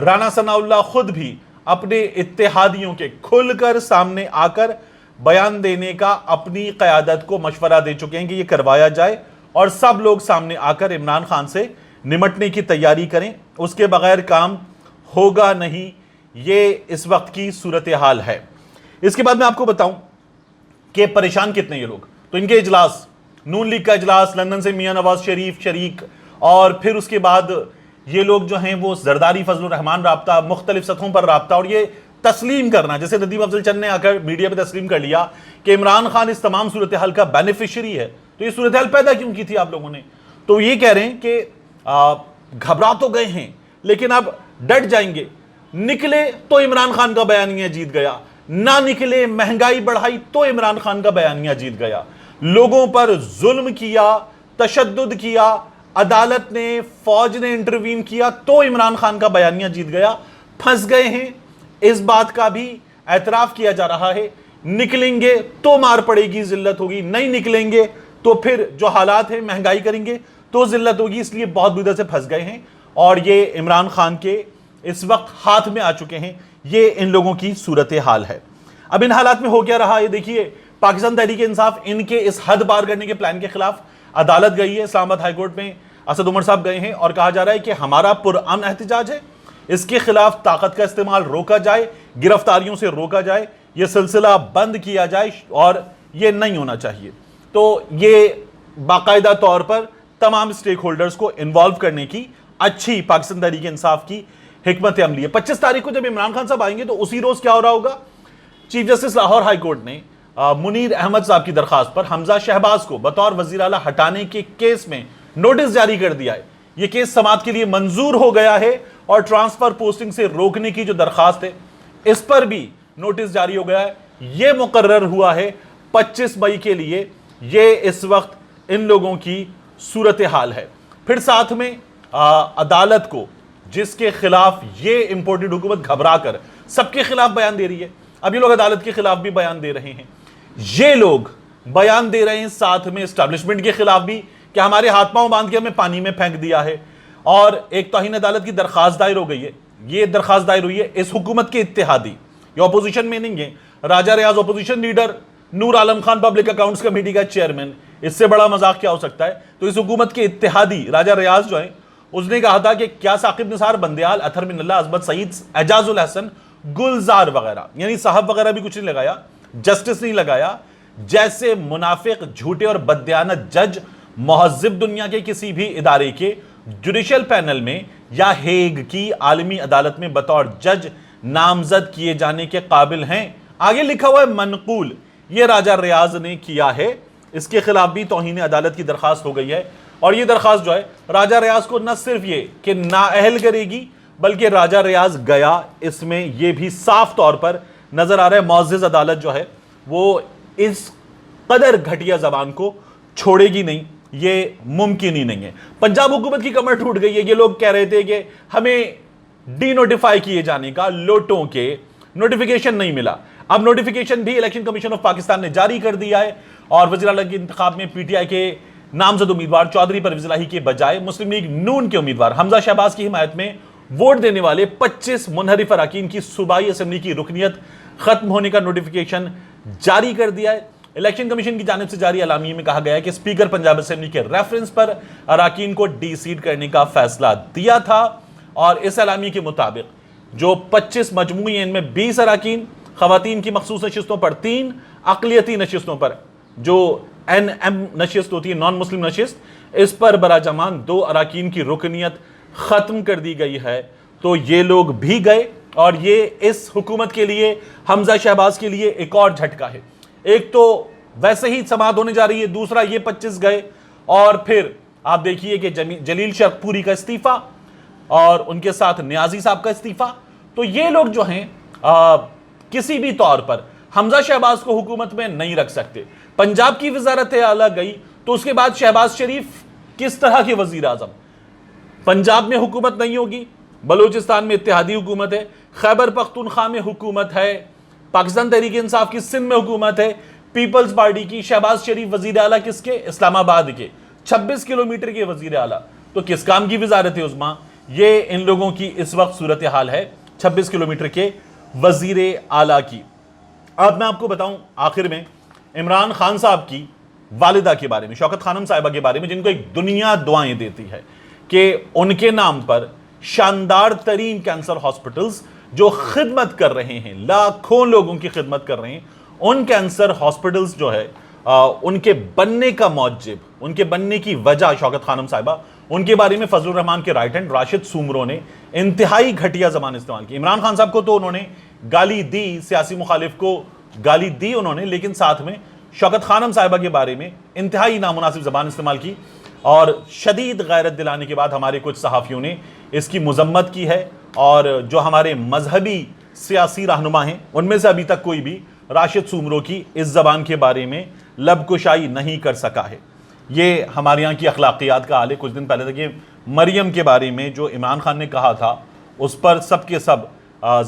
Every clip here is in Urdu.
رانا ثناءاللہ خود بھی اپنے اتحادیوں کے کھل کر سامنے آ کر بیان دینے کا اپنی قیادت کو مشورہ دے چکے ہیں کہ یہ کروایا جائے اور سب لوگ سامنے آ کر عمران خان سے نمٹنے کی تیاری کریں، اس کے بغیر کام ہوگا نہیں۔ یہ اس وقت کی صورتحال ہے۔ اس کے بعد میں آپ کو بتاؤں کہ پریشان کتنے یہ لوگ، تو ان کے اجلاس، نون لیگ کا اجلاس، لندن سے میاں نواز شریف شریک، اور پھر اس کے بعد یہ لوگ جو ہیں وہ زرداری فضل الرحمان رابطہ، مختلف سطحوں پر رابطہ، اور یہ تسلیم کرنا، جیسے ندیم افضل چند نے آ کر میڈیا پہ تسلیم کر لیا کہ عمران خان اس تمام صورتحال کا بینیفیشری ہے۔ تو یہ صورتحال پیدا کیوں کی تھی آپ لوگوں نے؟ تو یہ کہہ رہے ہیں کہ گھبرا تو گئے ہیں لیکن اب ڈٹ جائیں گے، نکلے تو عمران خان کا بیانیہ جیت گیا، نہ نکلے مہنگائی بڑھائی تو عمران خان کا بیانیہ جیت گیا، لوگوں پر ظلم کیا، تشدد کیا، عدالت نے، فوج نے انٹروین کیا تو عمران خان کا بیانیہ جیت گیا، پھنس گئے ہیں۔ اس بات کا بھی اعتراف کیا جا رہا ہے، نکلیں گے تو مار پڑے گی، ذلت ہوگی، نہیں نکلیں گے تو پھر جو حالات ہیں مہنگائی کریں گے تو ذلت ہوگی، اس لیے بہت بری طرح سے پھنس گئے ہیں اور یہ عمران خان کے اس وقت ہاتھ میں آ چکے ہیں۔ یہ ان لوگوں کی صورتحال ہے۔ اب ان حالات میں ہو کیا رہا، یہ دیکھیے، پاکستان تحریک انصاف ان کے اس حد پار کرنے کے پلان کے خلاف عدالت گئی ہے، اسلام آباد ہائی کورٹ میں اسد عمر صاحب گئے ہیں اور کہا جا رہا ہے کہ ہمارا پرامن احتجاج ہے، اس کے خلاف طاقت کا استعمال روکا جائے، گرفتاریوں سے روکا جائے، یہ سلسلہ بند کیا جائے اور یہ نہیں ہونا چاہیے۔ تو یہ باقاعدہ طور پر تمام سٹیک ہولڈرز کو انوالو کرنے کی اچھی پاکستان تحریک انصاف کی حکمت عملی ہے۔ 25 تاریخ کو جب عمران خان صاحب آئیں گے تو اسی روز کیا ہو رہا ہوگا، chief justice Lahore high court نے منیر احمد صاحب کی درخواست پر حمزہ شہباز کو بطور وزیر اعلیٰ ہٹانے کے کیس میں نوٹس جاری کر دیا ہے۔ یہ کیس سماعت کے لیے منظور ہو گیا ہے اور ٹرانسفر پوسٹنگ سے روکنے کی جو درخواست ہے اس پر بھی نوٹس جاری ہو گیا ہے۔ یہ مقرر ہوا ہے 25 مئی کے لیے۔ یہ اس وقت ان لوگوں کی صورتحال ہے۔ پھر ساتھ میں عدالت کو، جس کے خلاف یہ امپورٹڈ حکومت گھبرا کر سب کے خلاف بیان دے رہی ہے، اب یہ لوگ عدالت کے خلاف بھی بیان دے رہے ہیں، یہ لوگ بیان دے رہے ہیں ساتھ میں اسٹیبلشمنٹ کے خلاف بھی کہ ہمارے ہاتھ پاؤں باندھ کے ہمیں پانی میں پھینک دیا ہے، اور ایک توہین عدالت کی درخواست دائر ہو گئی ہے۔ یہ درخواست دائر ہوئی ہے اس حکومت کے اتحادی، یہ اپوزیشن میں نہیں ہے، راجہ ریاض اپوزیشن لیڈر، نور Alam Khan public accounts committee کا چیئرمین، اس سے بڑا مذاق کیا ہو سکتا ہے؟ تو اس حکومت کے اتحادی راجہ ریاض جو ہیں، اس نے کہا تھا کہ کیا ثاقب نثار بندیال، اطہر من اللہ، عصمت سعید، اعجاز الحسن، گلزار وغیرہ، یعنی صاحب وغیرہ بھی کچھ نہیں لگایا، جسٹس نہیں لگایا، جیسے منافق، جھوٹے اور بددیانت جج مہذب دنیا کے کسی بھی ادارے کے جوڈیشل پینل میں یا ہیگ کی عالمی عدالت میں بطور جج نامزد کیے جانے کے قابل ہیں۔ آگے لکھا ہوا ہے منقول، یہ راجہ ریاض نے کیا ہے، اس کے خلاف بھی توہین عدالت کی درخواست ہو گئی ہے، اور یہ درخواست جو ہے راجہ ریاض کو نہ صرف یہ کہ نااہل کرے گی بلکہ راجہ ریاض گیا، اس میں یہ بھی صاف طور پر نظر آ رہا ہے معزز عدالت جو ہے وہ اس قدر گھٹیا زبان کو چھوڑے گی نہیں، یہ ممکن ہی نہیں ہے۔ پنجاب حکومت کی کمر ٹوٹ گئی ہے، یہ لوگ کہہ رہے تھے کہ ہمیں ڈی نوٹیفائی کیے جانے کا لوٹوں کے نوٹیفیکیشن نہیں ملا، اب نوٹیفیکیشن بھی الیکشن کمیشن آف پاکستان نے جاری کر دیا ہے، اور وزیر اعلیٰ کے انتخاب میں پی ٹی آئی کے نامزد امیدوار چودھری پرویز الہی کے بجائے مسلم لیگ نون کے امیدوار حمزہ شہباز کی حمایت میں ووٹ دینے والے 25 منحرف اراکین کی صوبائی اسمبلی کی رکنیت ختم ہونے کا نوٹیفیکیشن جاری کر دیا ہے۔ الیکشن کمیشن کی جانب سے جاری اعلامیے میں کہا گیا ہے کہ اسپیکر پنجاب اسمبلی کے ریفرنس پر اراکین کو ڈی سیٹ کرنے کا فیصلہ دیا تھا، اور اس اعلامیے کے مطابق جو 25 مجموعی ہیں ان میں 20 اراکین، خواتین کی مخصوص نشستوں پر 3، اقلیتی نشستوں پر جو این ایم نشست ہوتی ہے، نان مسلم نشست، اس پر براجمان 2 اراکین کی رکنیت ختم کر دی گئی ہے۔ تو یہ لوگ بھی گئے، اور یہ اس حکومت کے لیے، حمزہ شہباز کے لیے ایک اور جھٹکا ہے۔ ایک تو ویسے ہی سماعت ہونے جا رہی ہے، دوسرا یہ 25 گئے، اور پھر آپ دیکھیے کہ جلیل شرق پوری کا استعفیٰ اور ان کے ساتھ نیازی صاحب کا استعفیٰ۔ تو یہ لوگ جو ہیں کسی بھی طور پر حمزہ شہباز کو حکومت میں نہیں رکھ سکتے۔ پنجاب کی وزارت اعلیٰ گئی تو اس کے بعد شہباز شریف کس طرح کے وزیر اعظم؟ پنجاب میں حکومت نہیں ہوگی، بلوچستان میں اتحادی حکومت ہے، خیبر پختونخوا میں حکومت ہے، پاکستان تحریک انصاف کی سندھ میں حکومت ہے، پیپلز پارٹی کی، شہباز شریف وزیر اعلیٰ کس کے؟ اسلام آباد کے، 26 کلومیٹر کے وزیر اعلیٰ، تو کس کام کی وزارت عظمیٰ؟ یہ ان لوگوں کی اس وقت صورتحال ہے 26 کلومیٹر کے وزیر اعلیٰ کی۔ اب میں آپ کو بتاؤں آخر میں عمران خان صاحب کی والدہ کے بارے میں، شوکت خانم صاحبہ کے بارے میں، جن کو ایک دنیا دعائیں دیتی ہے کہ ان کے نام پر شاندار ترین کینسر ہاسپٹلز جو خدمت کر رہے ہیں، لاکھوں لوگوں کی خدمت کر رہے ہیں، ان کینسر ہاسپٹلز جو ہے ان کے بننے کا موجب، ان کے بننے کی وجہ شوکت خانم صاحبہ، ان کے بارے میں فضل الرحمان کے رائٹ ہینڈ راشد سومرو نے انتہائی گھٹیا زبان استعمال کی۔ عمران خان صاحب کو تو انہوں نے گالی دی، سیاسی مخالف کو گالی دی انہوں نے، لیکن ساتھ میں شوکت خانم صاحبہ کے بارے میں انتہائی نامناسب زبان استعمال کی، اور شدید غیرت دلانے کے بعد ہمارے کچھ صحافیوں نے اس کی مذمت کی ہے، اور جو ہمارے مذہبی سیاسی رہنما ہیں ان میں سے ابھی تک کوئی بھی راشد سومرو کی اس زبان کے بارے میں لب کشائی نہیں کر سکا ہے۔ یہ ہمارے یہاں کی اخلاقیات کا حال ہے۔ کچھ دن پہلے تک یہ مریم کے بارے میں جو عمران خان نے کہا تھا اس پر سب کے سب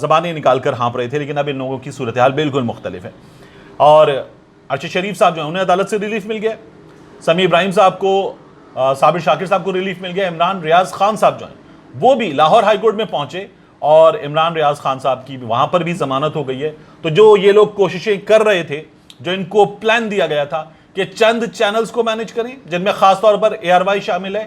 زبانیں نکال کر ہانپ رہے تھے، لیکن اب ان لوگوں کی صورتحال بالکل مختلف ہے۔ اور ارشد شریف صاحب جو ہیں انہیں عدالت سے ریلیف مل گیا، سمیع ابراہیم صاحب کو، صابر شاکر صاحب کو ریلیف مل گیا، عمران ریاض خان صاحب جو ہیں وہ بھی لاہور ہائی کورٹ میں پہنچے اور عمران ریاض خان صاحب کی وہاں پر بھی ضمانت ہو گئی ہے۔ تو جو یہ لوگ کوششیں کر رہے تھے، جو ان کو پلان دیا گیا تھا کہ چند چینلز کو مینج کریں جن میں خاص طور پر ARY شامل ہے،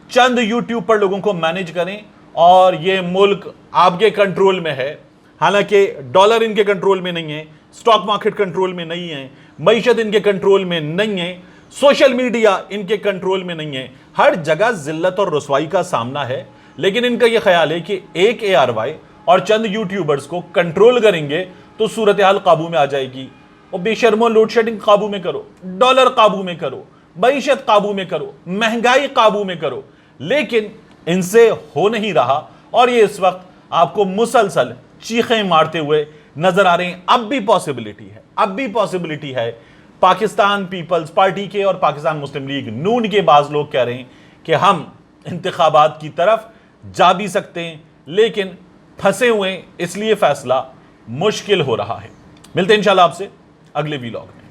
چند یوٹیوب پر لوگوں کو مینج کریں، اور یہ ملک آپ کے کنٹرول میں ہے، حالانکہ ڈالر ان کے کنٹرول میں نہیں ہے، سٹاک مارکیٹ کنٹرول میں نہیں ہے، معیشت ان کے کنٹرول میں نہیں ہے، سوشل میڈیا ان کے کنٹرول میں نہیں ہے، ہر جگہ ذلت اور رسوائی کا سامنا ہے، لیکن ان کا یہ خیال ہے کہ ایک ARY اور چند یوٹیوبرز کو کنٹرول کریں گے تو صورتحال قابو میں آ جائے گی۔ اور بے شرمو لوڈ شیڈنگ قابو میں کرو، ڈالر قابو میں کرو، معیشت قابو میں کرو، مہنگائی قابو میں کرو، لیکن ان سے ہو نہیں رہا، اور یہ اس وقت آپ کو مسلسل چیخیں مارتے ہوئے نظر آ رہے ہیں۔ اب بھی پاسبلٹی ہے پاکستان پیپلز پارٹی کے اور پاکستان مسلم لیگ نون کے بعض لوگ کہہ رہے ہیں کہ ہم انتخابات کی طرف جا بھی سکتے ہیں، لیکن پھنسے ہوئے اس لیے فیصلہ مشکل ہو رہا ہے۔ ملتے ہیں انشاءاللہ آپ سے اگلے ویلاگ میں۔